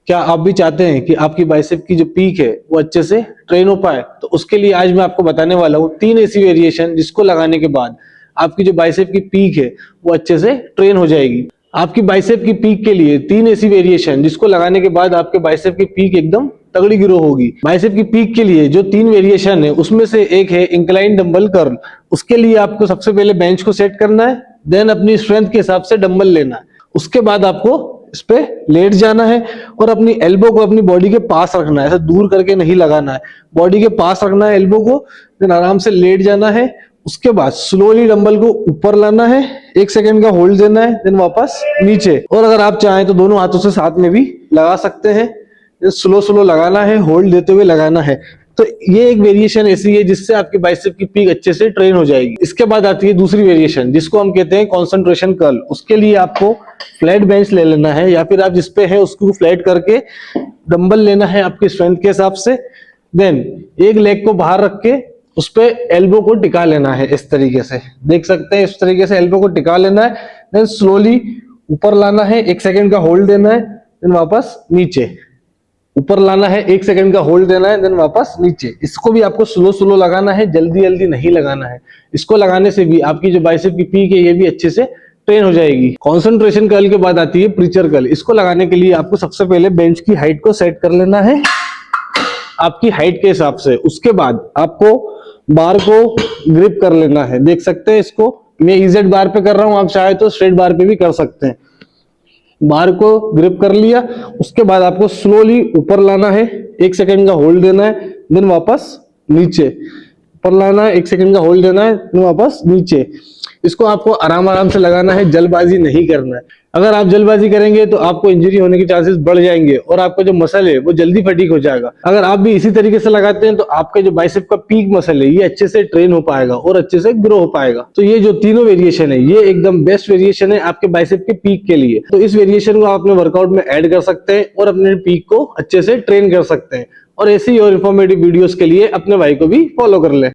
क्या आप भी चाहते हैं कि आपकी बाइसेप की जो पीक है वो अच्छे से ट्रेन हो पाए? तो उसके लिए आज मैं आपको बताने वाला हूँ 3 ऐसी वेरिएशन जिसको लगाने के बाद आपकी जो बाइसेप की पीक है वो अच्छे से ट्रेन हो जाएगी। आपकी बाइसेप की पीक के लिए 3 ऐसी वेरिएशन जिसको लगाने के बाद आपके बाइसेप की पीक एकदम तगड़ी ग्रो होगी। बाइसेप की पीक के लिए जो 3 वेरिएशन है उसमें से एक है इंक्लाइन डंबल कर्ल। उसके लिए आपको सबसे पहले बेंच को सेट करना है, देन अपनी स्ट्रेंथ के हिसाब से डंबल लेना है। उसके बाद आपको इस पे लेट जाना है और अपनी एल्बो को अपनी बॉडी के पास रखना है, ऐसा दूर करके नहीं लगाना है, बॉडी के पास रखना है एल्बो को, देन आराम से लेट जाना है। उसके बाद स्लोली डंबल को ऊपर लाना है, 1 सेकंड का होल्ड देना है, देन वापस नीचे। और अगर आप चाहें तो दोनों हाथों से साथ में भी लगा सकते हैं, स्लो स्लो लगाना है, होल्ड देते हुए लगाना है। तो ये एक वेरिएशन ऐसी है जिससे आपकी बाइसेप की पीक अच्छे से ट्रेन हो जाएगी। इसके बाद आती है दूसरी वेरिएशन जिसको हम कहते हैं कंसंट्रेशन कर्ल। उसके लिए आपको फ्लैट बेंच ले लेना है या फिर आप जिस पे है उसको फ्लैट करके डंबल लेना है आपकी स्ट्रेंथ के हिसाब से। देन एक लेग को बाहर रख के उस पे एल्बो को टिका लेना है, इस तरीके से देख सकते हैं, इस तरीके से एल्बो को टिका लेना है। देन स्लोली ऊपर लाना है, 1 सेकंड का होल्ड देना है, देन वापस नीचे। ऊपर लाना है, 1 सेकंड का होल्ड देना है, देन वापस नीचे। इसको भी आपको स्लो स्लो लगाना है, जल्दी जल्दी नहीं लगाना है। इसको लगाने से भी आपकी जो बाइसेप की पीक है ये भी अच्छे से ट्रेन हो जाएगी। कंसंट्रेशन कर्ल के बाद आती है प्रीचर कर्ल। इसको लगाने के लिए आपको सबसे पहले बेंच की हाइट को सेट कर लेना है आपकी हाइट के हिसाब से। उसके बाद आपको बार को ग्रिप कर लेना है, देख सकते हैं इसको मैं इजेड बार पे कर रहा हूं, आप चाहे तो स्ट्रेट बार पे भी कर सकते हैं। बार को ग्रिप कर लिया, उसके बाद आपको स्लोली ऊपर लाना है, 1 सेकंड का होल्ड देना है, देन वापस नीचे। ऊपर लाना है, 1 सेकंड का होल्ड देना है, देन वापस नीचे। इसको आपको आराम आराम से लगाना है, जल्दबाजी नहीं करना है। अगर आप जल्दबाजी करेंगे तो आपको इंजरी होने के चांसेस बढ़ जाएंगे और आपका जो मसल है वो जल्दी फटीग हो जाएगा। अगर आप भी इसी तरीके से लगाते हैं तो आपके जो बाइसेप का पीक मसल है ये अच्छे से ट्रेन हो पाएगा और अच्छे से ग्रो हो पाएगा। तो ये जो तीनों वेरिएशन है ये एकदम बेस्ट वेरिएशन है आपके बाइसेप के पीक के लिए। तो इस वेरिएशन को आप अपने वर्कआउट में ऐड कर सकते हैं और अपने पीक को अच्छे से ट्रेन कर सकते हैं। और ऐसी और इन्फॉर्मेटिव वीडियोस के लिए अपने भाई को भी फॉलो कर लें।